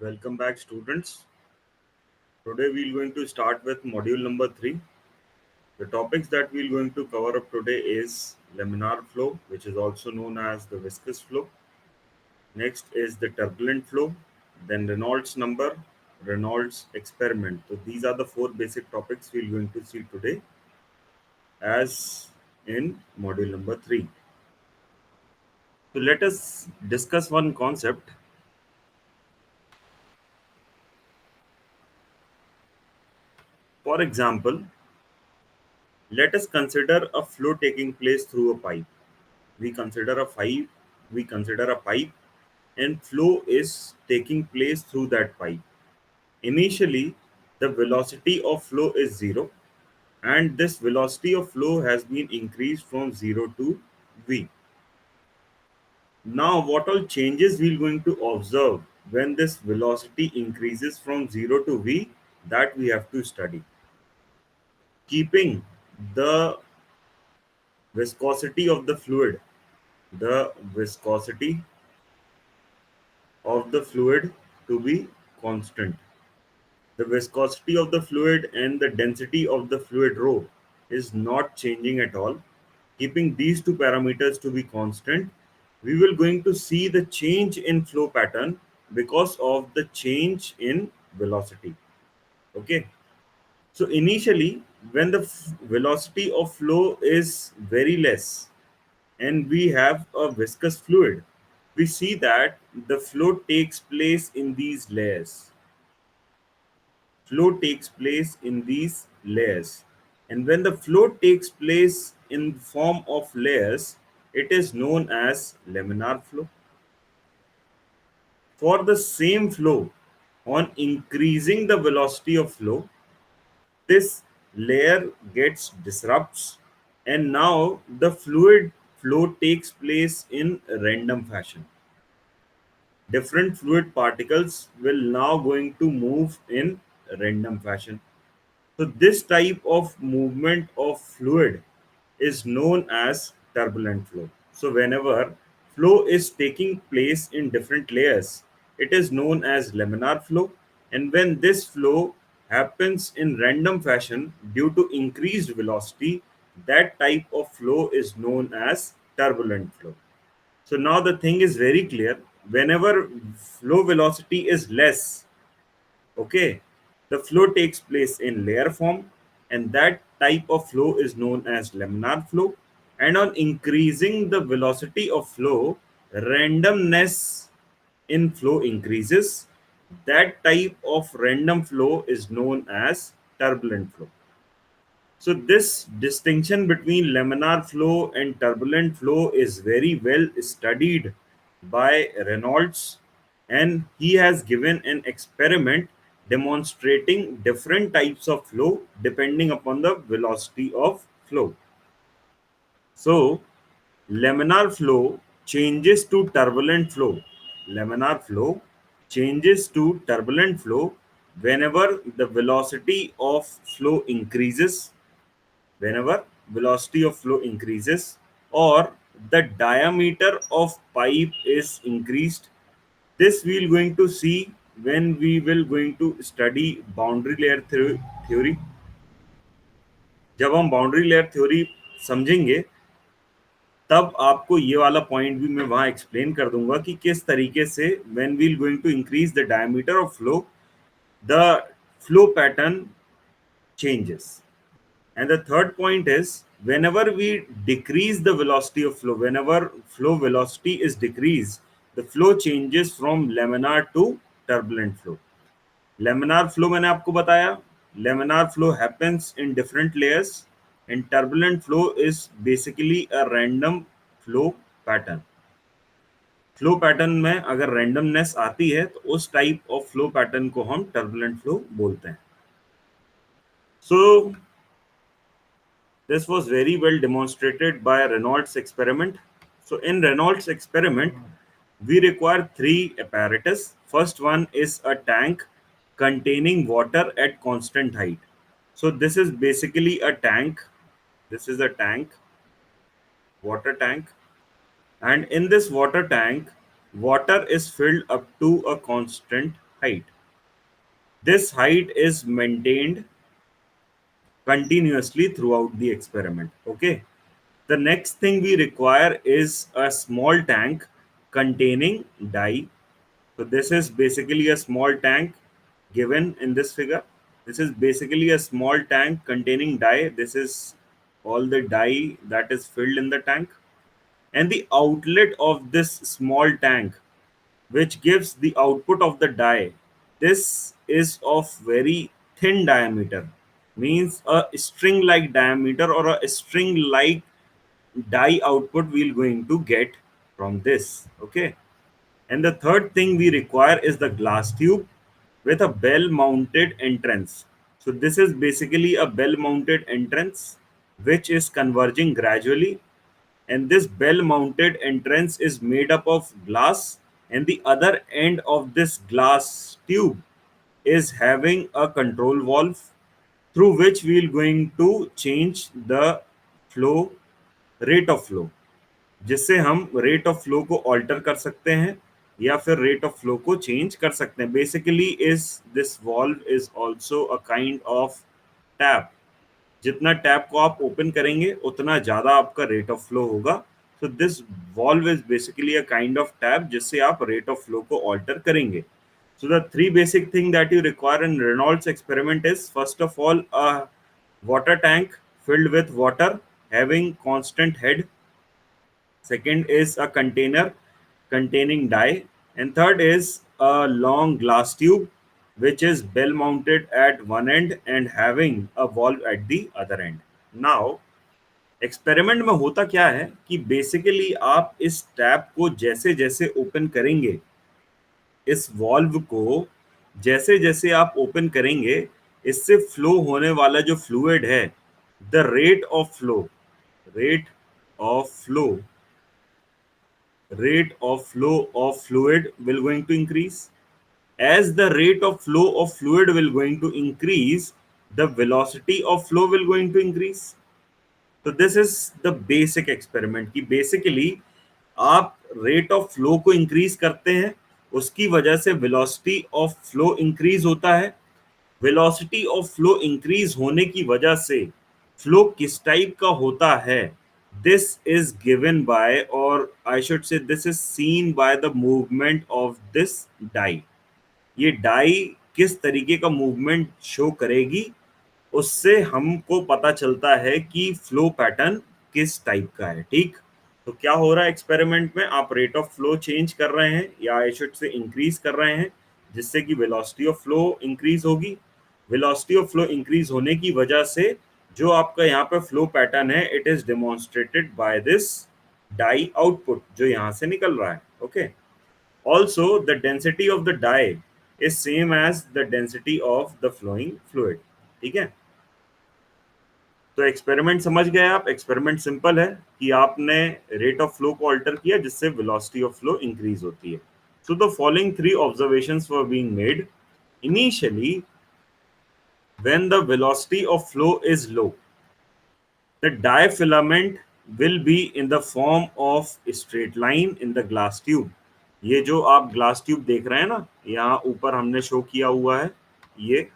Welcome back, students. Today we're going to start with module number 3. The topics that we're going to cover up today is laminar flow, which is also known as the viscous flow. Next is the turbulent flow, then Reynolds number, Reynolds experiment. So these are the four basic topics we're going to see today as in module number 3. So let us discuss one concept. For example, let us consider a flow taking place through a pipe. We consider a pipe and flow is taking place through that pipe. Initially, the velocity of flow is 0, and this velocity of flow has been increased from 0 to v. Now what all changes we're going to observe when this velocity increases from 0 to v, that we have to study, keeping the viscosity of the fluid the viscosity of the fluid to be constant. The viscosity of the fluid and the density of the fluid rho is not changing at all. Keeping these two parameters to be constant, we will going to see the change in flow pattern because of the change in velocity. Okay. So initially, when the velocity of flow is very less and we have a viscous fluid, we see that the flow takes place in these layers. Flow takes place in these layers. And when the flow takes place in form of layers, it is known as laminar flow. For the same flow, on increasing the velocity of flow, this layer gets disrupts and now the fluid flow takes place in random fashion. Different fluid particles will now going to move in random fashion. So this type of movement of fluid is known as turbulent flow. So whenever flow is taking place in different layers, it is known as laminar flow. And when this flow happens in random fashion due to increased velocity, that type of flow is known as turbulent flow. So now the thing is very clear. Whenever flow velocity is less, okay, the flow takes place in layer form, and that type of flow is known as laminar flow. And on increasing the velocity of flow, randomness in flow increases. That type of random flow is known as turbulent flow. So this distinction between laminar flow and turbulent flow is very well studied by Reynolds, and he has given an experiment demonstrating different types of flow depending upon the velocity of flow. So laminar flow changes to turbulent flow. Laminar flow changes to turbulent flow whenever the velocity of flow increases, whenever velocity of flow increases, or the diameter of pipe is increased. This we will going to see when we will going to study boundary layer theory. जब हम boundary layer theory समझेंगे, तब आपको ये वाला point भी मैं वहां एक्सप्लेन कर दूंगा कि किस तरीके से when we will going to increase the diameter of flow, the flow pattern changes. And the third point is, whenever we decrease the velocity of flow, whenever flow velocity is decreased, the flow changes from laminar to turbulent flow. Laminar flow मैंने आपको बताया, laminar flow happens in different layers, and turbulent flow is basically a random flow pattern. Flow pattern में अगर randomness आती है तो उस type of flow pattern को हम टर्बुलेंट फ्लो बोलते हैं. सो this was very well demonstrated by Reynolds experiment. So in Reynolds experiment, we require three apparatus. First one is a tank containing water at constant height. So this is basically a tank. This is a tank, water tank. And in this water tank, water is filled up to a constant height. This height is maintained continuously throughout the experiment. Okay. The next thing we require is a small tank containing dye. So this is basically a small tank given in this figure. This is basically a small tank containing dye. This is all the dye that is filled in the tank. And the outlet of this small tank, which gives the output of the dye, this is of very thin diameter, means a string like diameter or a string like dye output we're going to get from this. Okay. And the third thing we require is the glass tube with a bell mounted entrance. So this is basically a bell mounted entrance which is converging gradually, and this bell mounted entrance is made up of glass, and the other end of this glass tube is having a control valve through which we are going to change the flow, rate of flow, जिससे हम rate of flow को alter कर सकते हैं या फिर rate of flow को change कर सकते हैं. Basically is this valve is also a kind of tap. जितना टैप को आप ओपन करेंगे उतना ज़्यादा आपका रेट ऑफ फ्लो होगा. So this valve is basically a kind of tap जिससे आप रेट ऑफ फ्लो को ऑल्टर करेंगे. So the three basic thing that you require in Reynolds experiment is, first of all, a water tank filled with water having constant head. Second is a container containing dye, and third is a long glass tube which is bell mounted at one end and having a valve at the other end. Now experiment में होता क्या है कि basically आप इस tap को जैसे जैसे ओपन करेंगे, इस वॉल्व को जैसे जैसे आप ओपन करेंगे, इससे फ्लो होने वाला जो फ्लूइड है, the rate of flow rate of flow of fluid will going to increase. As the rate of flow of fluid will going to increase, the velocity of flow will going to increase. तो this is the basic experiment कि basically आप rate of flow को increase करते हैं, उसकी वजह से velocity of flow increase होता है. वेलोसिटी ऑफ फ्लो इंक्रीज होने की वजह से फ्लो किस टाइप का होता है, this is given by, or I should say this is seen by the movement of this die. ये डाई किस तरीके का मूवमेंट शो करेगी, उससे हमको पता चलता है कि फ्लो पैटर्न किस टाइप का है. ठीक. तो क्या हो रहा है एक्सपेरिमेंट में, आप रेट ऑफ फ्लो चेंज कर रहे हैं या आई शुड से इंक्रीज कर रहे हैं, जिससे कि वेलोसिटी ऑफ फ्लो इंक्रीज होगी. वेलोसिटी ऑफ फ्लो इंक्रीज होने की वजह से जो आपका यहाँ पे फ्लो पैटर्न है, it is demonstrated by this dye output जो यहाँ से निकल रहा है. Okay. Also the density of the dye is same as the density of the flowing fluid. ठीक है. तो एक्सपेरिमेंट समझ गए आप. एक्सपेरिमेंट सिंपल है कि आपने रेट ऑफ फ्लो को अल्टर किया जिससे वेलोसिटी ऑफ फ्लो इंक्रीज होती है. So the following three observations were being made. Initially when the velocity of flow is low, the diafilament will be in the form of a straight line in the glass tube. ये जो आप glass tube देख रहे हैं ना, यहाँ ऊपर हमने शो किया हुआ है, ये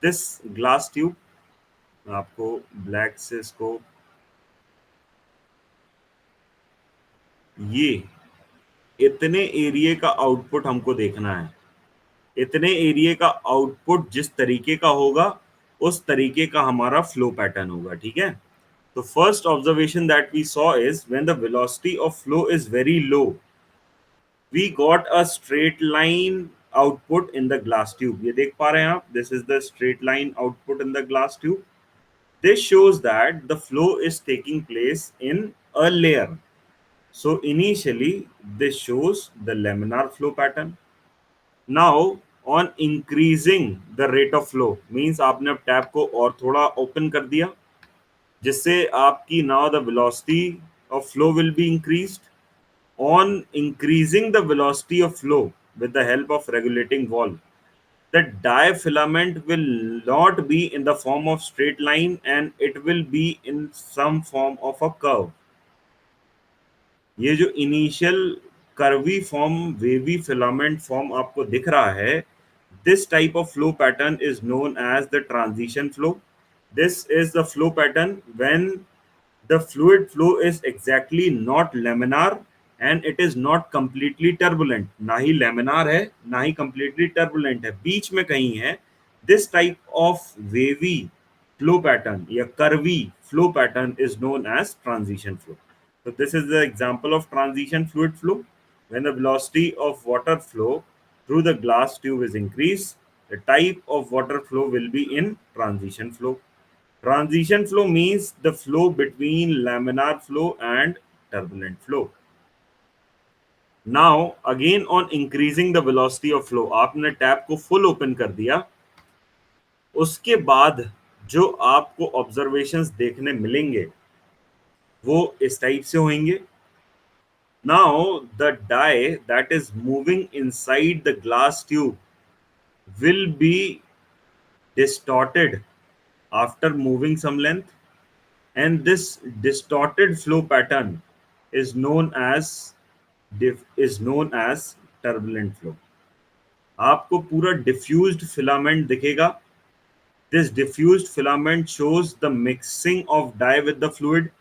दिस ग्लास ट्यूब, आपको ब्लैक से इसको, ये इतने एरिया का आउटपुट हमको देखना है. इतने एरिया का आउटपुट जिस तरीके का होगा उस तरीके का हमारा फ्लो पैटर्न होगा. ठीक है. तो first observation that we saw is when the velocity of flow is very low, we got a straight line output in the glass tube. ये देख पा रहे हैं आप, this is the straight line output in the glass tube. This shows that the flow is taking place in a layer. So initially this shows the laminar flow pattern. Now on increasing the rate of flow means आपने अब tap को और थोड़ा open कर दिया, जिससे आपकी now the velocity of flow will be increased. On increasing the velocity of flow with the help of regulating valve, the diafilament will not be in the form of straight line and it will be in some form of a curve. ये जो initial curvy form, wavy filament form आपको दिख रहा है, this type of flow pattern is known as the transition flow. This is the flow pattern when the fluid flow is exactly not laminar and it is not completely turbulent. ना ही laminar है, ना ही completely turbulent है, बीच में कहीं है. This type of wavy flow pattern या curvy flow pattern is known as transition flow. So this is the example of transition fluid flow. When the velocity of water flow through the glass tube is increased, the type of water flow will be in transition flow. Transition flow means the flow between laminar flow and turbulent flow. Now again on increasing the velocity of flow, आपने tap को full open कर दिया, उसके बाद जो आपको observations देखने मिलेंगे वो इस टाइप से होंगे. Now the dye that is moving inside the glass tube will be distorted after moving some length, and this distorted flow pattern is known as turbulent flow. आपको पूरा diffused filament दिखेगा. This diffused filament shows the mixing of dye with the fluid,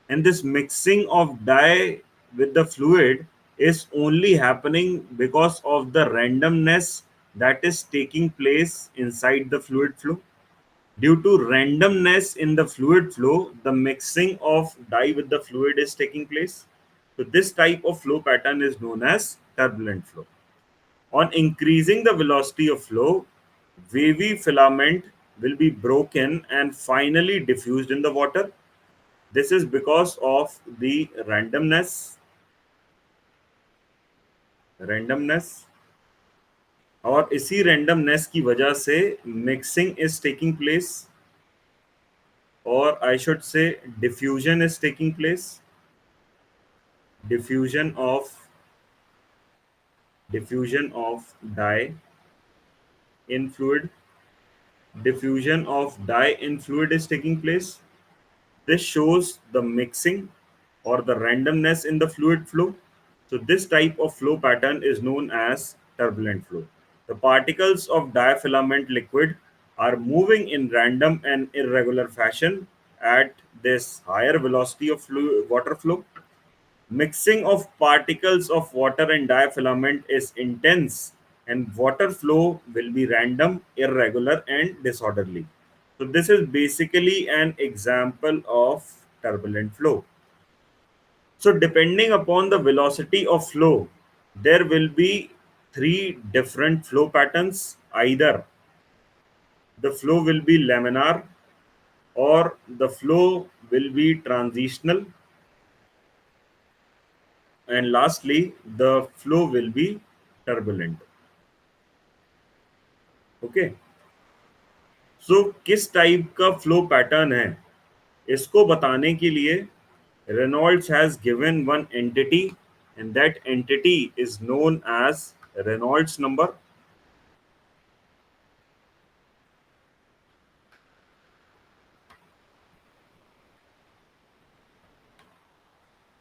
and this mixing of dye with the fluid is only happening because of the randomness that is taking place inside the fluid flow. Due to randomness in the fluid flow, the mixing of dye with the fluid is taking place. So this type of flow pattern is known as turbulent flow. On increasing the velocity of flow, wavy filament will be broken and finally diffused in the water. This is because of the randomness, और इसी randomness की वजह से mixing is taking place, or I should say diffusion is taking place. Diffusion of dye in fluid. Diffusion of dye in fluid is taking place. This shows the mixing or the randomness in the fluid flow. So this type of flow pattern is known as turbulent flow. The particles of diafilament liquid are moving in random and irregular fashion at this higher velocity of water flow. Mixing of particles of water and diafilament is intense, and water flow will be random, irregular, and disorderly. So, this is basically an example of turbulent flow. So, depending upon the velocity of flow, there will be three different flow patterns. Either the flow will be laminar, or the flow will be transitional, and lastly the flow will be turbulent. Okay, so किस type का flow pattern है इसको बताने के लिए Reynolds has given one entity, and that entity is known as Reynolds number.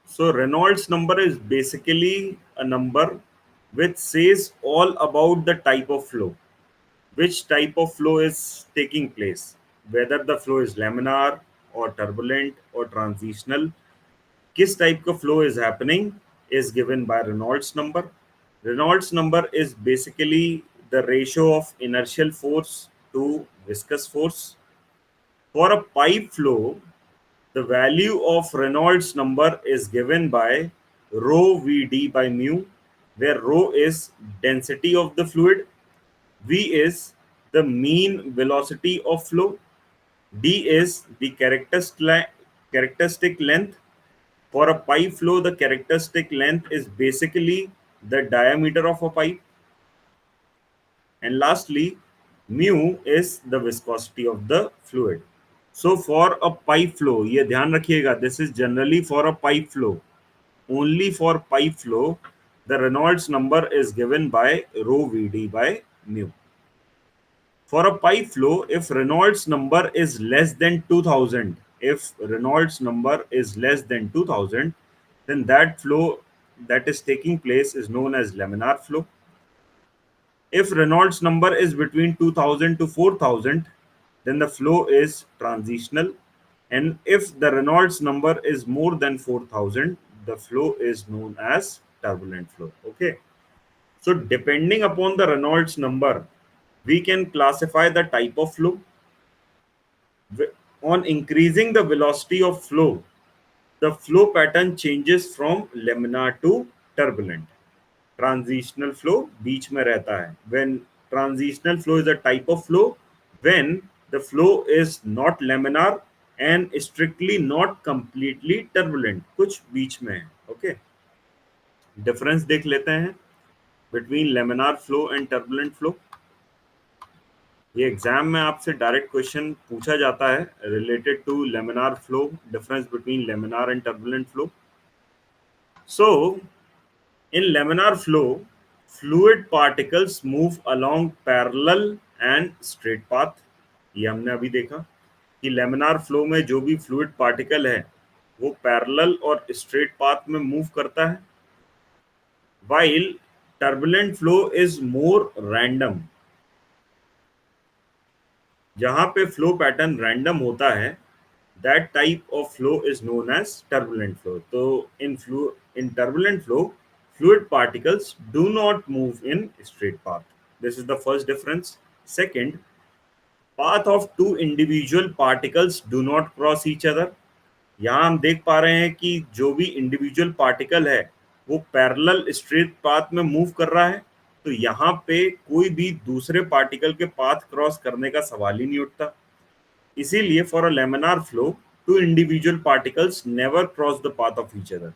So Reynolds number is basically a number which says all about the type of flow, which type of flow is taking place, whether the flow is laminar or turbulent or transitional. Kiss type of flow is happening is given by Reynolds number. Reynolds number is basically the ratio of inertial force to viscous force. For a pipe flow, the value of Reynolds number is given by rho Vd by mu, where rho is density of the fluid, V is the mean velocity of flow, D is the characteristic length. For a pipe flow, the characteristic length is basically the diameter of a pipe. And lastly, mu is the viscosity of the fluid. So for a pipe flow, ये ध्यान रखिएगा, this is generally for a pipe flow. Only for pipe flow, the Reynolds number is given by rho Vd by mu. For a pipe flow, if Reynolds number is less than 2000, then that flow that is taking place is known as laminar flow. If Reynolds number is between 2000 to 4000, then the flow is transitional. And if the Reynolds number is more than 4000, the flow is known as turbulent flow. Okay. So, depending upon the Reynolds number, we can classify the type of flow. On increasing the velocity of flow, the flow pattern changes from laminar to turbulent. Transitional flow बीच में रहता है. When transitional flow is a type of flow when the flow is not laminar and strictly not completely turbulent, कुछ बीच में है. Okay, difference देख लेते हैं between laminar flow and turbulent flow. ये एग्जाम में आपसे डायरेक्ट क्वेश्चन पूछा जाता है related to laminar flow, difference between laminar and turbulent flow. So in laminar flow, fluid particles move along parallel and straight path. ये हमने अभी देखा कि laminar flow में जो भी fluid particle है वो parallel और straight path में move करता है, while turbulent flow is more random. जहाँ पे flow pattern random होता है, that type of flow is known as turbulent flow. So in turbulent flow, fluid particles do not move in straight path. This is the first difference. Second, path of two individual particles do not cross each other. यहाँ हम देख पा रहे हैं कि जो भी individual particle है वो पैरेलल स्ट्रेट पाथ में मूव कर रहा है, तो यहाँ पे कोई भी दूसरे पार्टिकल के पाथ क्रॉस करने का सवाल ही नहीं उठता. इसीलिए for a laminar flow two individual particles never cross the path of each other.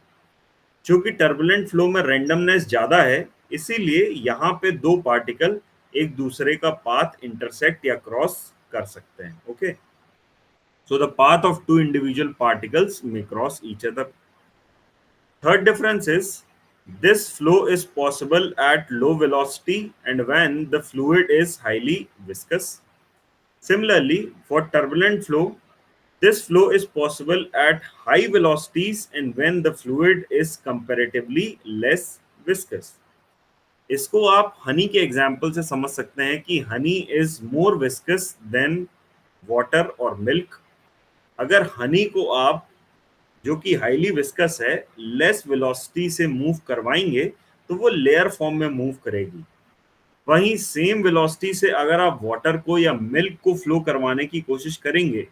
क्योंकि टर्बुलेंट फ्लो में रैंडमनेस ज्यादा है, इसीलिए यहाँ पे दो पार्टिकल एक दूसरे का पाथ इंटरसेक्ट या क्रॉस कर सकते हैं. Okay, so the path of two individual particles may cross each other. Third difference is this flow is possible at low velocity and when the fluid is highly viscous. Similarly, for turbulent flow, this flow is possible at high velocities and when the fluid is comparatively less viscous. इसको आप हनी के example से समझ सकते हैं कि honey is more viscous than water और milk. अगर हनी को आप जो कि हाईली विस्कस है लेस वेलोसिटी से मूव करवाएंगे तो वो लेयर फॉर्म में मूव करेगी. वहीं सेम वेलोसिटी से अगर आप वाटर को या मिल्क को फ्लो करवाने की कोशिश करेंगे,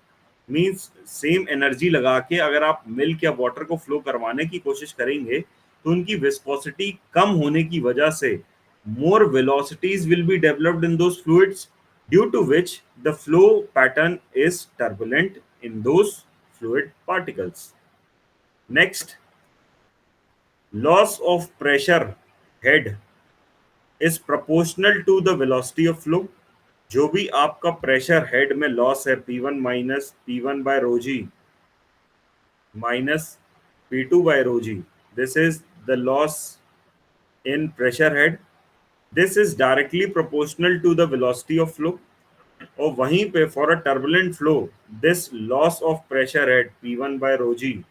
मींस सेम एनर्जी लगा के अगर आप मिल्क या वाटर को फ्लो करवाने की कोशिश करेंगे तो उनकी विस्कोसिटी कम होने की वजह से more velocities will be developed in those fluids, due to which the flow pattern is turbulent in those fluid particles. Next, loss of pressure head is proportional to the velocity of flow. जो भी आपका pressure head में loss है P1 minus P1 by rho g minus P2 by rho g, this is the loss in pressure head. This is directly proportional to the velocity of flow. और वहीं पे for a turbulent flow, this loss of pressure at P1 by rho g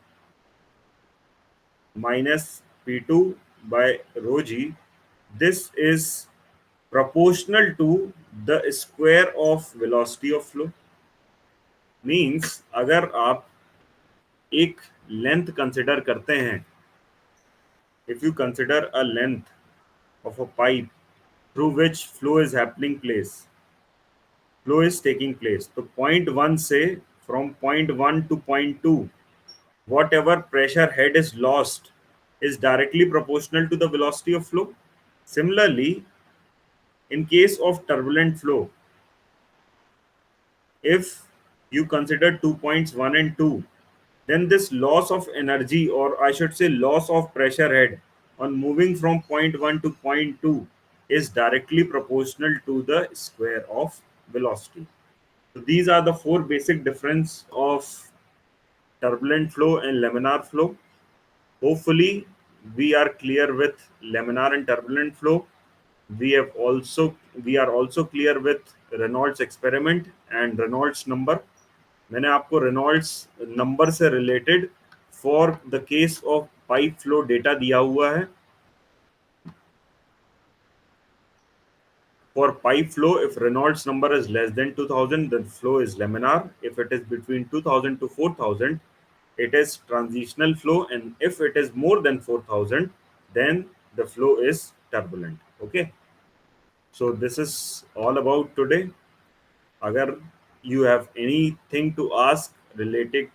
minus P2 by rho g, this is proportional to the square of velocity of flow. Means अगर आप एक length consider करते हैं, if you consider a length of a pipe through which flow is taking place, तो point 1 से from point 1 to point 2 whatever pressure head is lost is directly proportional to the velocity of flow. Similarly, in case of turbulent flow, if you consider 2 points 1 and 2, then this loss of energy, or I should say loss of pressure head on moving from point 1 to point 2, is directly proportional to the square of velocity. So these are the four basic difference of turbulent flow and laminar flow. Hopefully we are clear with laminar and turbulent flow. We are also clear with Reynolds experiment and Reynolds number. मैंने आपको Reynolds number से related for the case of pipe flow data दिया हुआ है. For pipe flow, if Reynolds number is less than 2000, then flow is laminar. If it is between 2000 to 4000, it is transitional flow. And if it is more than 4000, then the flow is turbulent. Okay. So this is all about today. Agar you have anything to ask related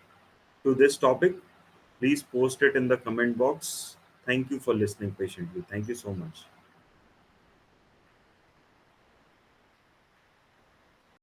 to this topic, please post it in the comment box. Thank you for listening patiently. Thank you so much.